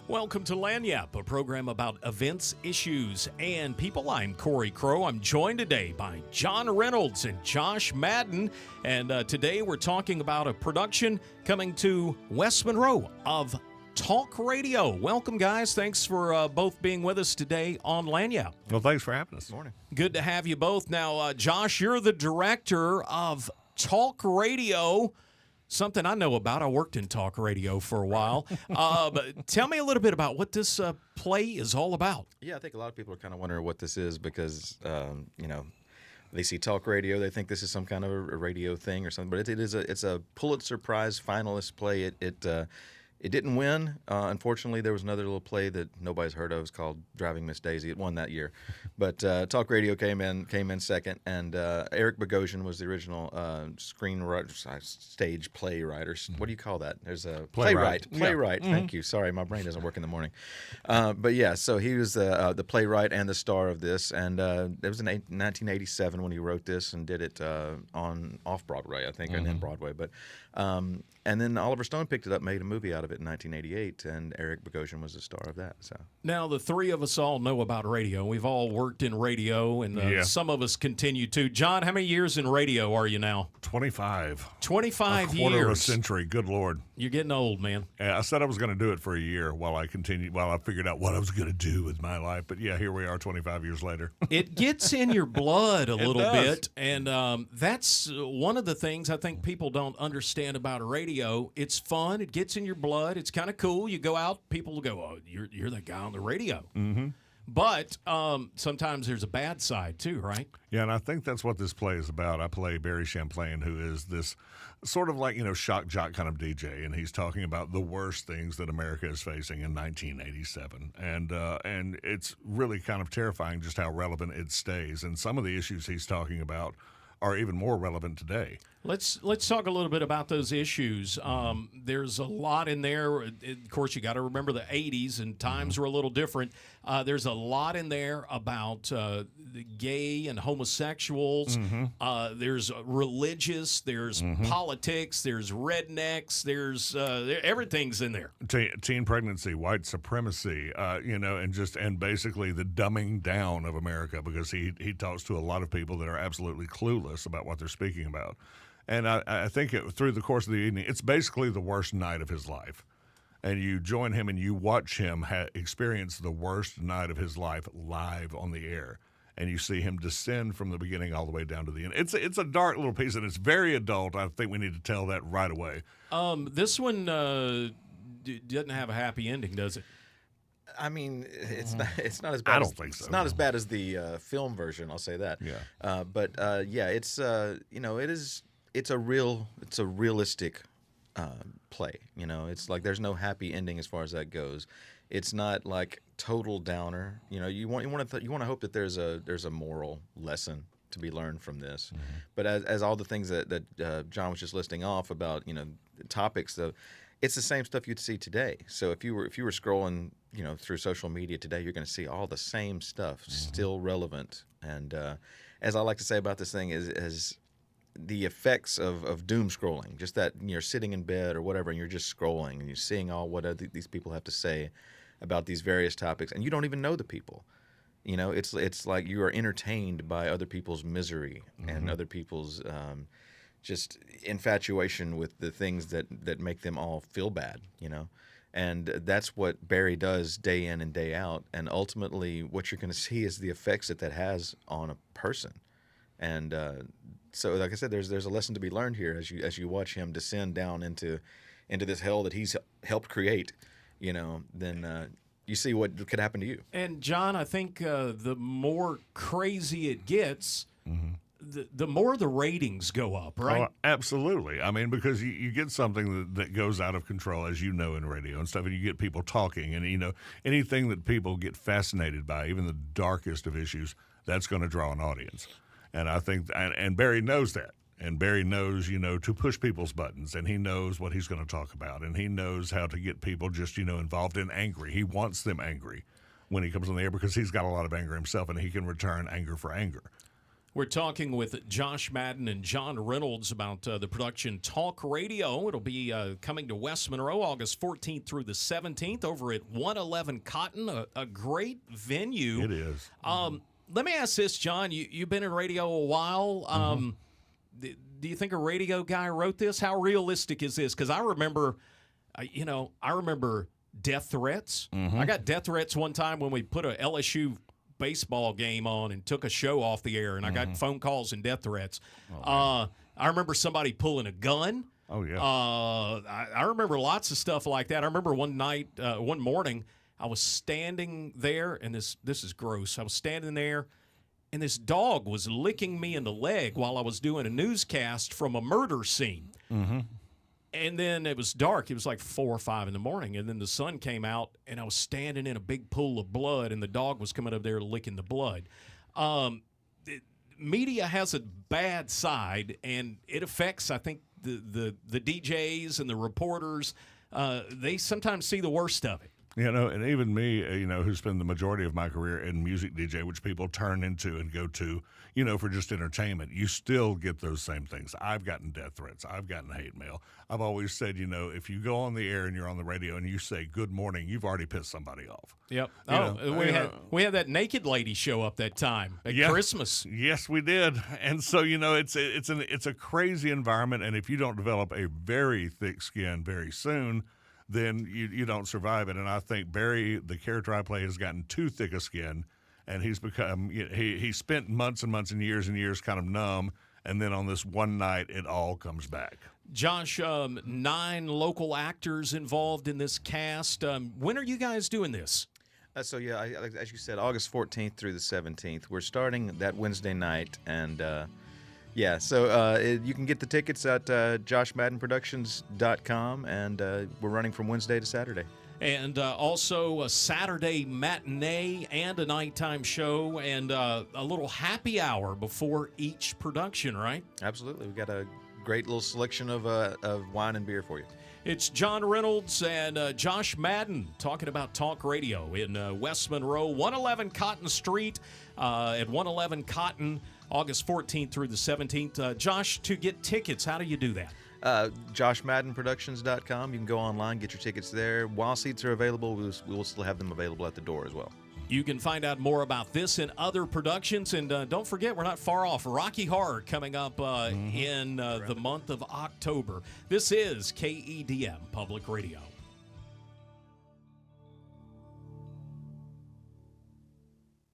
Welcome to Lagniappe, a program about events, issues, and people. I'm Corey Crow. I'm joined today by John Reynolds and Josh Madden, and today we're talking about a production coming to West Monroe of Talk Radio. Welcome, guys. Thanks for both being with us today on Lagniappe. Well, thanks for having us. Good morning. Good to have you both. Now, Josh, you're the director of Talk Radio. Something I know about. I worked in talk radio for a while. But tell me a little bit about what this play is all about. Yeah, I think a lot of people are kind of wondering what this is because, they see talk radio. They think this is some kind of a radio thing or something. But it's a Pulitzer Prize finalist play. It didn't win. Unfortunately, there was another little play that nobody's heard of. It's called Driving Miss Daisy. It won that year. But Talk Radio came in second, and Eric Bogosian was the original screenwriter, stage playwright. What do you call that? There's a playwright. Playwright. Yeah. Thank you. Sorry, my brain doesn't work in the morning. But yeah, so he was the playwright and the star of this, and it was in 1987 when he wrote this and did it off Broadway, I think, and then Broadway. But and then Oliver Stone picked it up, made a movie out of it in 1988, and Eric Bogosian was the star of that. So now the three of us all know about radio. We've all worked in radio, and some of us continue to. John, how many years in radio are you now? 25. 25 years. A quarter of a century. Good Lord. You're getting old, man. Yeah, I said I was going to do it for a year while I figured out what I was going to do with my life. But yeah, here we are 25 years later. It gets in your blood a little bit, and that's one of the things I think people don't understand about radio. It's fun. It gets in your blood. It's kind of cool. You go out, people will go, "Oh, you're the guy on the radio." Mm-hmm. But sometimes there's a bad side too, right? Yeah, and I think that's what this play is about. I play Barry Champlain, who is this sort of like, shock jock kind of DJ, and he's talking about the worst things that America is facing in 1987. And it's really kind of terrifying just how relevant it stays. And some of the issues he's talking about are even more relevant today. Let's talk a little bit about those issues. There's a lot in there. Of course, you got to remember the 80s, and times were a little different. There's a lot in there about the gay and homosexuals. There's religious. There's politics. There's rednecks. There's everything's in there. Teen pregnancy, white supremacy, and basically the dumbing down of America, because he talks to a lot of people that are absolutely clueless about what they're speaking about. And I think through the course of the evening, it's basically the worst night of his life. And you join him and you watch him experience the worst night of his life live on the air. And you see him descend from the beginning all the way down to the end. It's a dark little piece, and it's very adult. I think we need to tell that right away. This one doesn't have a happy ending, does it? I mean, it's not as bad. I don't think so. It's not as bad as the film version. I'll say that. Yeah. It's a realistic play. It's like there's no happy ending as far as that goes. It's not like total downer. You want to hope that there's a moral lesson to be learned from this. But as all the things that John was just listing off about, topics, it's the same stuff you'd see today. So if you were scrolling, through social media today, you're going to see all the same stuff still relevant. And as I like to say about this thing is the effects of doom scrolling, just that you're sitting in bed or whatever, and you're just scrolling and you're seeing all what these people have to say about these various topics, and you don't even know the people. It's like you are entertained by other people's misery and other people's just infatuation with the things that make them all feel bad, And that's what Barry does day in and day out. And ultimately, what you're going to see is the effects that has on a person. And so, like I said, there's a lesson to be learned here as you watch him descend down into this hell that he's helped create. Then you see what could happen to you. And John, I think the more crazy it gets, the more the ratings go up, right? Oh, absolutely. I mean, because you get something that goes out of control, as you know, in radio and stuff, and you get people talking, and anything that people get fascinated by, even the darkest of issues, that's going to draw an audience. And I think, and Barry knows that. And Barry knows, to push people's buttons, and he knows what he's going to talk about, and he knows how to get people just, involved and angry. He wants them angry when he comes on the air because he's got a lot of anger himself, and he can return anger for anger. We're talking with Josh Madden and John Reynolds about the production Talk Radio. It'll be coming to West Monroe August 14th through the 17th over at 111 Cotton, a great venue. It is. Let me ask this, John. You've been in radio a while. Do you think a radio guy wrote this? How realistic is this? Because I remember, I remember death threats. I got death threats one time when we put a LSU baseball game on and took a show off the air, and I got phone calls and death threats. I remember somebody pulling a gun. Oh, yeah. I remember lots of stuff like that. I remember one morning, I was standing there, and this is gross. I was standing there, and this dog was licking me in the leg while I was doing a newscast from a murder scene. And then it was dark. It was like 4 or 5 in the morning. And then the sun came out, and I was standing in a big pool of blood, and the dog was coming up there licking the blood. Media has a bad side, and it affects, I think, the DJs and the reporters. They sometimes see the worst of it. And even me, who spent the majority of my career in music DJ, which people turn into and go to, for just entertainment, you still get those same things. I've gotten death threats. I've gotten hate mail. I've always said, if you go on the air and you're on the radio and you say good morning, you've already pissed somebody off. Yep. We had that naked lady show up that time at Christmas. Yes, we did. And so, it's a crazy environment. And if you don't develop a very thick skin very soon, then you don't survive it. And I think Barry, the character I play, has gotten too thick a skin, and he's become he spent months and months and years kind of numb, and then on this one night, it all comes back. Josh, 9 local actors involved in this cast. When are you guys doing this? As you said, August 14th through the 17th. We're starting that Wednesday night, and you can get the tickets at joshmaddenproductions.com, and we're running from Wednesday to Saturday. And also a Saturday matinee and a nighttime show and a little happy hour before each production, right? Absolutely. We've got a great little selection of wine and beer for you. It's John Reynolds and Josh Madden talking about Talk Radio in West Monroe, 111 Cotton Street at 111 Cotton, August 14th through the 17th. Josh, to get tickets, how do you do that? JoshMaddenProductions.com. You can go online, get your tickets there. While seats are available, we will still have them available at the door as well. You can find out more about this and other productions. And don't forget, we're not far off. Rocky Horror coming up in the month of October. This is KEDM Public Radio.